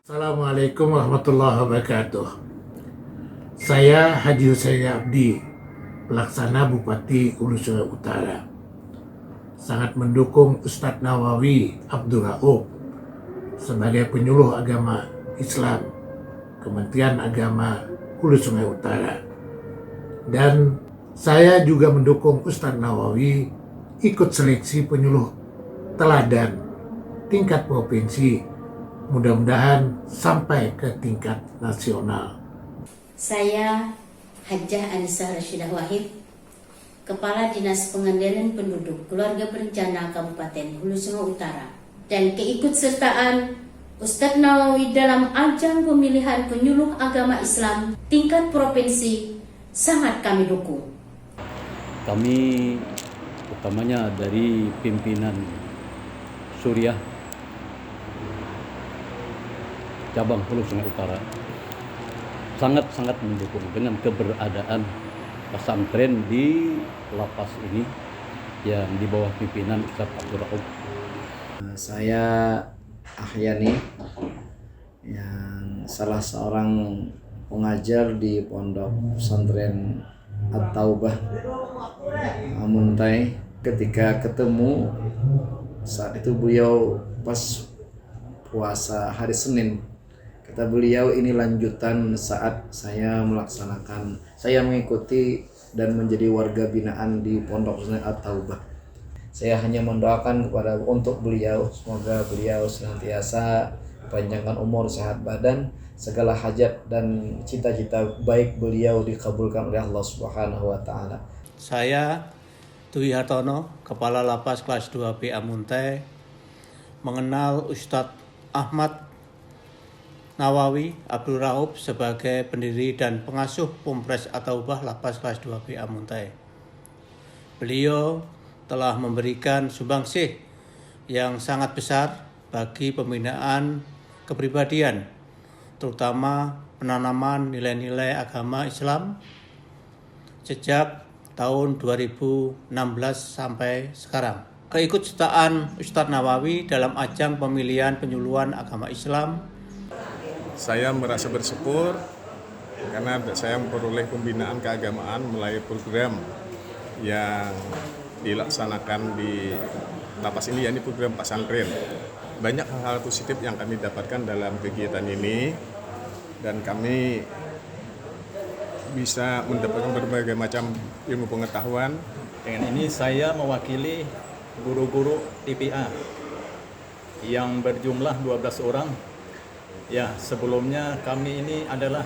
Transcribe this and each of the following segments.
Assalamualaikum warahmatullahi wabarakatuh. Saya Haji Husaini Abdi, Pelaksana Bupati Hulu Sungai Utara. Sangat mendukung Ustadz Nawawi Abdul Rauf sebagai penyuluh agama Islam Kementerian Agama Hulu Sungai Utara. Dan saya juga mendukung Ustadz Nawawi ikut seleksi penyuluh teladan tingkat provinsi, mudah-mudahan sampai ke tingkat nasional. Saya Hajjah Anissa Rashidah Wahid, Kepala Dinas Pengendalian Penduduk Keluarga Berencana Kabupaten Hulu Sungai Utara, dan keikutsertaan Ustadz Nawawi dalam ajang pemilihan penyuluh agama Islam tingkat provinsi sangat kami dukung. Kami utamanya dari pimpinan Suriah cabang Hulu Sungai Utara sangat-sangat mendukung dengan keberadaan pesantren di lapas ini yang di bawah pimpinan Ustadz Abdul Rauf. Saya Ahyani, yang salah seorang pengajar di Pondok Pesantren At-Taubah Muntai. Ketika ketemu saat itu beliau pas puasa hari Senin, kata beliau ini lanjutan saat saya mengikuti dan menjadi warga binaan di Pondok Pesantren At-Taubah. Saya hanya mendoakan untuk beliau, semoga beliau senantiasa panjangkan umur, sehat badan, segala hajat dan cita-cita baik beliau dikabulkan oleh Allah Subhanahu wa taala. Saya Dwi Hartono, Kepala Lapas Kelas 2 BA Muntai, mengenal Ustadz Ahmad Nawawi Abdul Rauf sebagai pendiri dan pengasuh Pumpres At-Taubah Lapas Kelas 2 BA Muntai. Beliau telah memberikan sumbangsih yang sangat besar bagi pembinaan kepribadian, terutama penanaman nilai-nilai agama Islam sejak tahun 2016 sampai sekarang. Keikutsertaan Ustadz Nawawi dalam ajang pemilihan penyuluhan agama Islam. Saya merasa bersyukur karena saya memperoleh pembinaan keagamaan melalui program yang dilaksanakan di lapas ini, yakni program pesantren. Banyak hal-hal positif yang kami dapatkan dalam kegiatan ini dan kami bisa mendapatkan berbagai macam ilmu pengetahuan. Dengan ini saya mewakili guru-guru TPA yang berjumlah 12 orang. Ya, sebelumnya kami ini adalah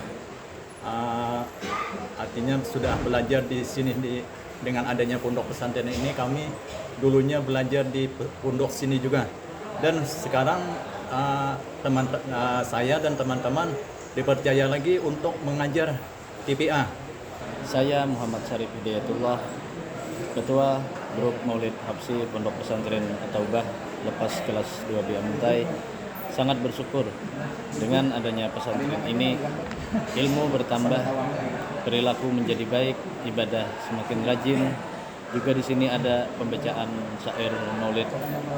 artinya sudah belajar di sini dengan adanya pondok pesantren ini. Kami dulunya belajar di pondok sini juga, dan sekarang saya dan teman-teman dipercaya lagi untuk mengajar TPA. Saya Muhammad Syarif Hidayatullah, Ketua Grup Maulid Habsi Pondok Pesantren At-Taubah Lepas Kelas 2 BA Muntai, sangat bersyukur dengan adanya pesantren ini. Ilmu bertambah, perilaku menjadi baik, ibadah semakin rajin. Juga di sini ada pembacaan syair Maulid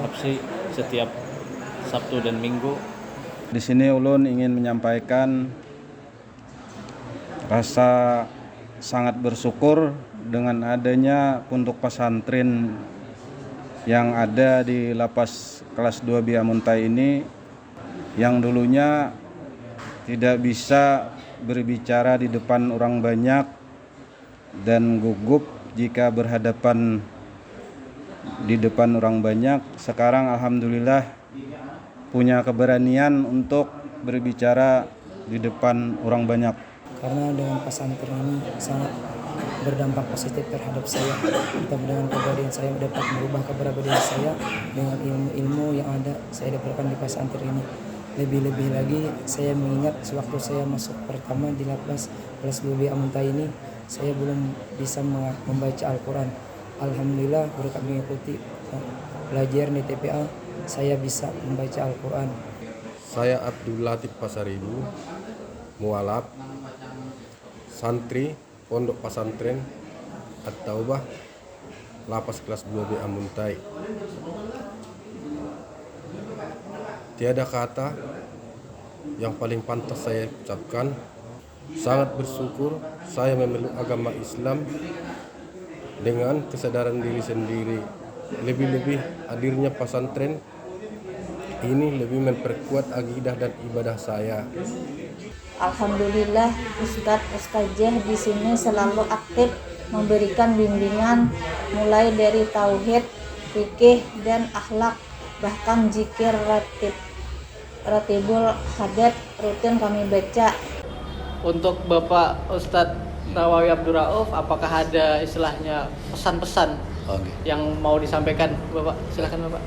Habsi setiap Sabtu dan Minggu. Di sini ulun ingin menyampaikan rasa sangat bersyukur dengan adanya pondok pesantren yang ada di Lapas Kelas 2 BA Muntai ini, yang dulunya tidak bisa berbicara di depan orang banyak dan gugup jika berhadapan di depan orang banyak. Sekarang alhamdulillah punya keberanian untuk berbicara di depan orang banyak. Karena dengan pesantren ini sangat berdampak positif terhadap saya. Dengan kepribadian saya dapat merubah kepribadian saya dengan ilmu-ilmu yang ada saya dapatkan di pesantren ini. Lebih-lebih lagi saya mengingat sewaktu saya masuk pertama di lapas kelas 2 BA Muntai ini, saya belum bisa membaca Al-Quran. Alhamdulillah berkat mengikuti belajar di TPA, saya bisa membaca Al-Quran. Saya Abdul Latif Pasaribu, mualaf, santri Pondok Pesantren At-Taubah Lapas Kelas 2 BA Muntai. Tiada kata yang paling pantas saya ucapkan. Sangat bersyukur saya memeluk agama Islam dengan kesadaran diri sendiri. Lebih-lebih hadirnya pesantren ini lebih memperkuat akidah dan ibadah saya. Alhamdulillah, Ustadzah di sini selalu aktif memberikan bimbingan mulai dari tauhid, fikih dan akhlak, bahkan zikir ratibul hadat rutin kami baca. Untuk Bapak Ustadz Nawawi Abdul Rauf, apakah ada istilahnya pesan-pesan yang mau disampaikan Bapak? Silakan Bapak.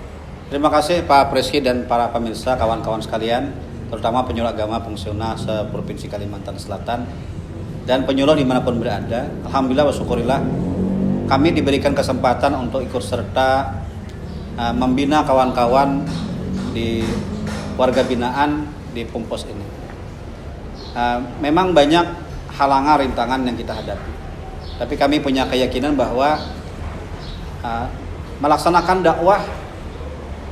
Terima kasih Pak Preski dan para pemirsa, kawan-kawan sekalian, terutama penyuluh agama fungsional se-Provinsi Kalimantan Selatan dan penyuluh dimanapun berada. Alhamdulillah wa syukurillah, kami diberikan kesempatan untuk ikut serta membina kawan-kawan di warga binaan di Pumpos ini. Memang banyak halangan, rintangan yang kita hadapi, tapi kami punya keyakinan bahwa melaksanakan dakwah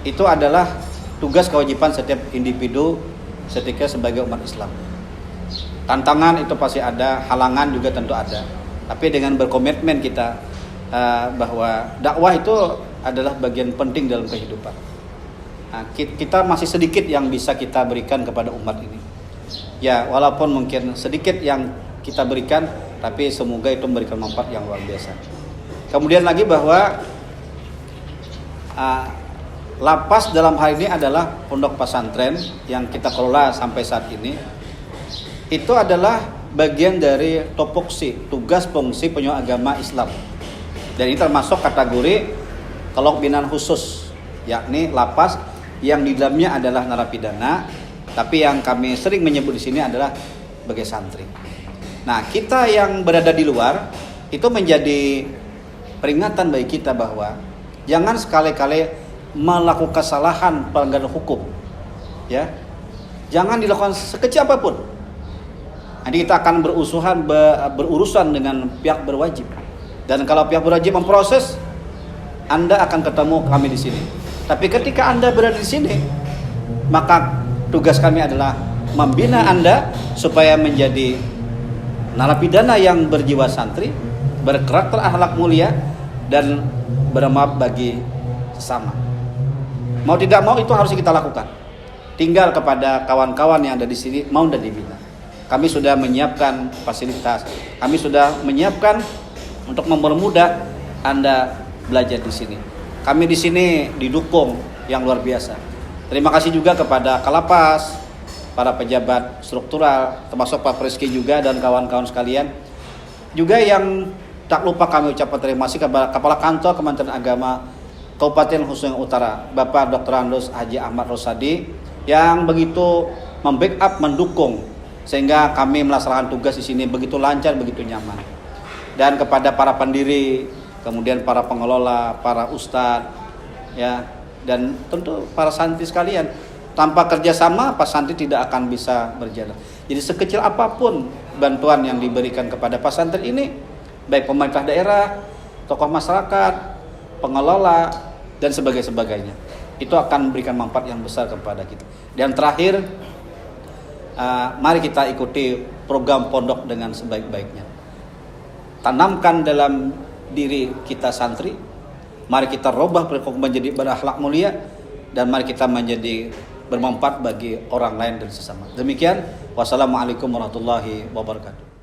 itu adalah tugas kewajiban setiap individu ketika sebagai umat Islam. Tantangan itu pasti ada, halangan juga tentu ada. Tapi dengan berkomitmen kita bahwa dakwah itu adalah bagian penting dalam kehidupan. Kita masih sedikit yang bisa kita berikan kepada umat ini. Ya, walaupun mungkin sedikit yang kita berikan, tapi semoga itu memberikan manfaat yang luar biasa. Kemudian lagi bahwa lapas dalam hal ini adalah pondok pesantren yang kita kelola sampai saat ini. Itu adalah bagian dari topoksi, tugas fungsi penyuluh agama Islam. Dan ini termasuk kategori kelompok binaan khusus, yakni lapas yang di dalamnya adalah narapidana, tapi yang kami sering menyebut di sini adalah sebagai santri. Nah, kita yang berada di luar itu menjadi peringatan bagi kita bahwa jangan sekali-kali melakukan kesalahan pelanggaran hukum, ya, jangan dilakukan sekecil apapun. Nanti kita akan berurusan dengan pihak berwajib, dan kalau pihak berwajib memproses, Anda akan ketemu kami di sini. Tapi ketika Anda berada di sini, maka tugas kami adalah membina Anda supaya menjadi narapidana yang berjiwa santri, berkarakter akhlak mulia, dan bermaaf bagi sesama. Mau tidak mau itu harus kita lakukan. Tinggal kepada kawan-kawan yang ada di sini mau dan dibina. Kami sudah menyiapkan fasilitas. Kami sudah menyiapkan untuk mempermudah Anda belajar di sini. Kami di sini didukung yang luar biasa. Terima kasih juga kepada Kalapas, para pejabat struktural, termasuk Pak Preski juga dan kawan-kawan sekalian. Juga yang tak lupa kami ucapkan terima kasih kepada Kepala Kantor Kementerian Agama Kabupaten Khususnya Utara, Bapak Dr. Andus Haji Ahmad Rosadi, yang begitu membackup, mendukung sehingga kami melaksanakan tugas di sini begitu lancar, begitu nyaman. Dan kepada para pendiri, kemudian para pengelola, para ustadz, ya, dan tentu para santri sekalian. Tanpa kerjasama, Pak Santri tidak akan bisa berjalan. Jadi sekecil apapun bantuan yang diberikan kepada Pak Santri ini, baik pemerintah daerah, tokoh masyarakat, pengelola, dan sebagainya, itu akan memberikan manfaat yang besar kepada kita. Dan terakhir, mari kita ikuti program pondok dengan sebaik-baiknya. Tanamkan dalam diri kita santri, mari kita rubah perilaku menjadi berakhlak mulia, dan mari kita menjadi bermanfaat bagi orang lain dan sesama. Demikian, wassalamualaikum warahmatullahi wabarakatuh.